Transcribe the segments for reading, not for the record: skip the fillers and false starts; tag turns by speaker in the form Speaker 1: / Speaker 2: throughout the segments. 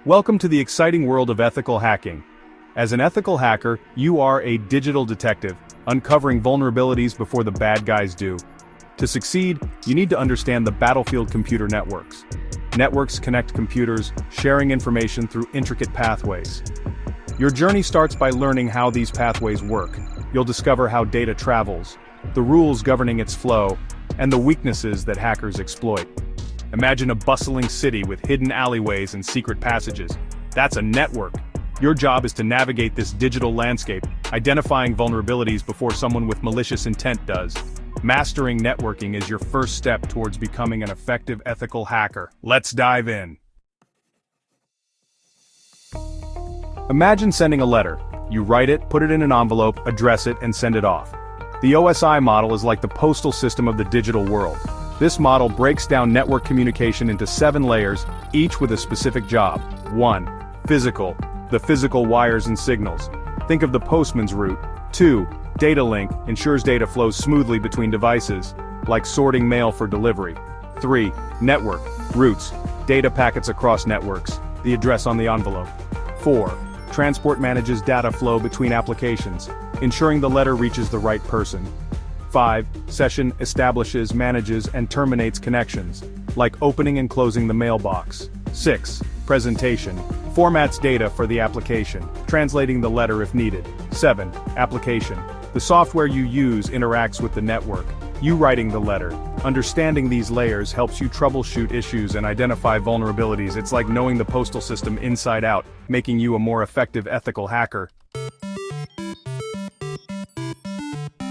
Speaker 1: Welcome to the exciting world of ethical hacking. As an ethical hacker, you are a digital detective, uncovering vulnerabilities before the bad guys do. To succeed, you need to understand the battlefield computer networks. Networks connect computers, sharing information through intricate pathways. Your journey starts by learning how these pathways work. You'll discover how data travels, the rules governing its flow, and the weaknesses that hackers exploit. Imagine a bustling city with hidden alleyways and secret passages. That's a network. Your job is to navigate this digital landscape, identifying vulnerabilities before someone with malicious intent does. Mastering networking is your first step towards becoming an effective ethical hacker. Let's dive in. Imagine sending a letter. You write it, put it in an envelope, address it, and send it off. The OSI model is like the postal system of the digital world. This model breaks down network communication into 7 layers, each with a specific job. 1. Physical. The physical wires and signals. Think of the postman's route. 2. Data link. Ensures data flows smoothly between devices, like sorting mail for delivery. 3. Network. Routes. Data packets across networks. The address on the envelope. 4. Transport manages data flow between applications, ensuring the letter reaches the right person. 5. Session establishes, manages, and terminates connections, like opening and closing the mailbox. 6. Presentation. Formats data for the application, translating the letter if needed. 7. Application. The software you use interacts with the network, you writing the letter. Understanding these layers helps you troubleshoot issues and identify vulnerabilities. It's like knowing the postal system inside out, making you a more effective ethical hacker.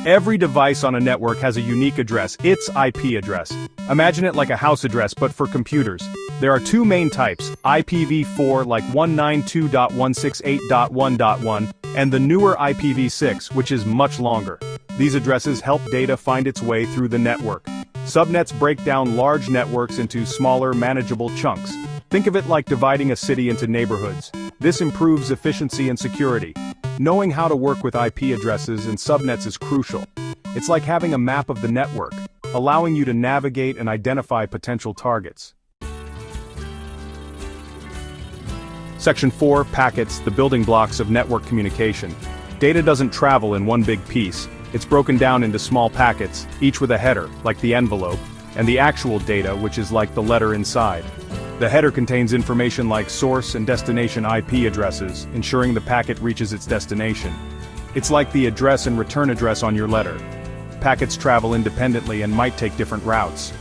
Speaker 1: Every device on a network has a unique address, its IP address. Imagine it like a house address but for computers. There are 2 main types, IPv4 like 192.168.1.1, and the newer IPv6, which is much longer. These addresses help data find its way through the network. Subnets break down large networks into smaller, manageable chunks. Think of it like dividing a city into neighborhoods. This improves efficiency and security. Knowing how to work with IP addresses and subnets is crucial. It's like having a map of the network, allowing you to navigate and identify potential targets. Section 4, Packets, the building blocks of network communication. Data doesn't travel in one big piece. It's broken down into small packets, each with a header, like the envelope, and the actual data, which is like the letter inside. The header contains information like source and destination IP addresses, ensuring the packet reaches its destination. It's like the address and return address on your letter. Packets travel independently and might take different routes.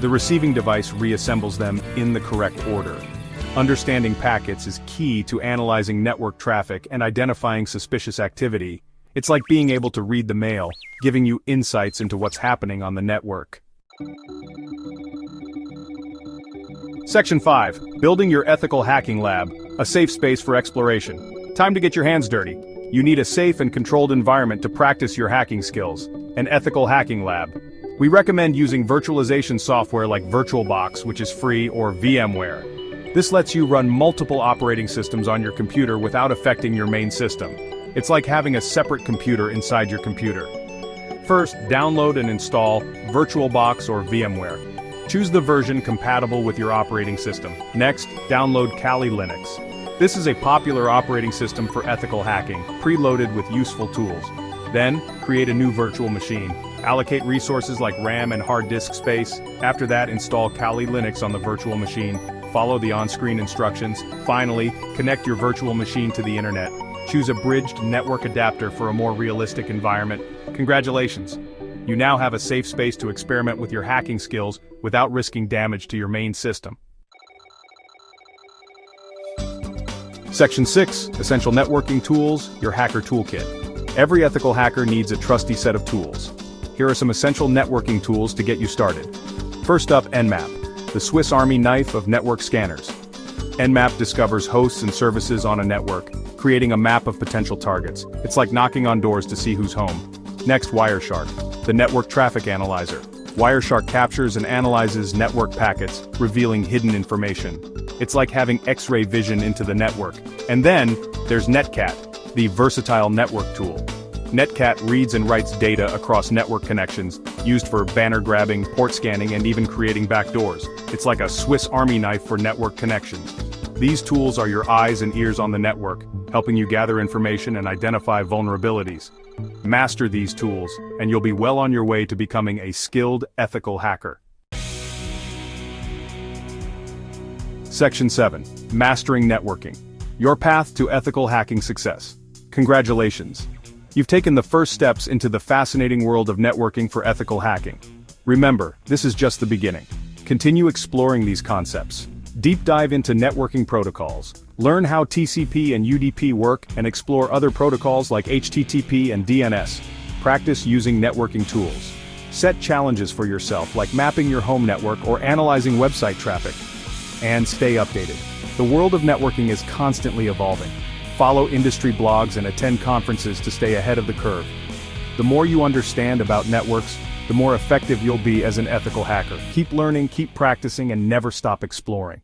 Speaker 1: The receiving device reassembles them in the correct order. Understanding packets is key to analyzing network traffic and identifying suspicious activity. It's like being able to read the mail, giving you insights into what's happening on the network. Section 5. Building your ethical hacking lab, a safe space for exploration. Time to get your hands dirty. You need a safe and controlled environment to practice your hacking skills. An ethical hacking lab. We recommend using virtualization software like VirtualBox, which is free, or VMware. This lets you run multiple operating systems on your computer without affecting your main system. It's like having a separate computer inside your computer. First, download and install VirtualBox or VMware. Choose the version compatible with your operating system. Next, download Kali Linux. This is a popular operating system for ethical hacking, preloaded with useful tools. Then, create a new virtual machine. Allocate resources like RAM and hard disk space. After that, install Kali Linux on the virtual machine. Follow the on-screen instructions. Finally, connect your virtual machine to the internet. Choose a bridged network adapter for a more realistic environment. Congratulations! You now have a safe space to experiment with your hacking skills without risking damage to your main system. Section 6, Essential Networking Tools, your hacker toolkit. Every ethical hacker needs a trusty set of tools. Here are some essential networking tools to get you started. First up, Nmap, the Swiss Army knife of network scanners. Nmap discovers hosts and services on a network, creating a map of potential targets. It's like knocking on doors to see who's home. Next, Wireshark, the network traffic analyzer. Wireshark captures and analyzes network packets, revealing hidden information. It's like having X-ray vision into the network. And then, there's Netcat, the versatile network tool. Netcat reads and writes data across network connections, used for banner grabbing, port scanning, and even creating backdoors. It's like a Swiss Army knife for network connections. These tools are your eyes and ears on the network, helping you gather information and identify vulnerabilities. Master these tools, and you'll be well on your way to becoming a skilled, ethical hacker. Section 7. Mastering networking. Your path to ethical hacking success. Congratulations. You've taken the first steps into the fascinating world of networking for ethical hacking. Remember, this is just the beginning. Continue exploring these concepts. Deep dive into networking protocols. Learn how TCP and UDP work and explore other protocols like HTTP and DNS. Practice using networking tools. Set challenges for yourself like mapping your home network or analyzing website traffic. And stay updated. The world of networking is constantly evolving. Follow industry blogs and attend conferences to stay ahead of the curve. The more you understand about networks, the more effective you'll be as an ethical hacker. Keep learning, keep practicing, and never stop exploring.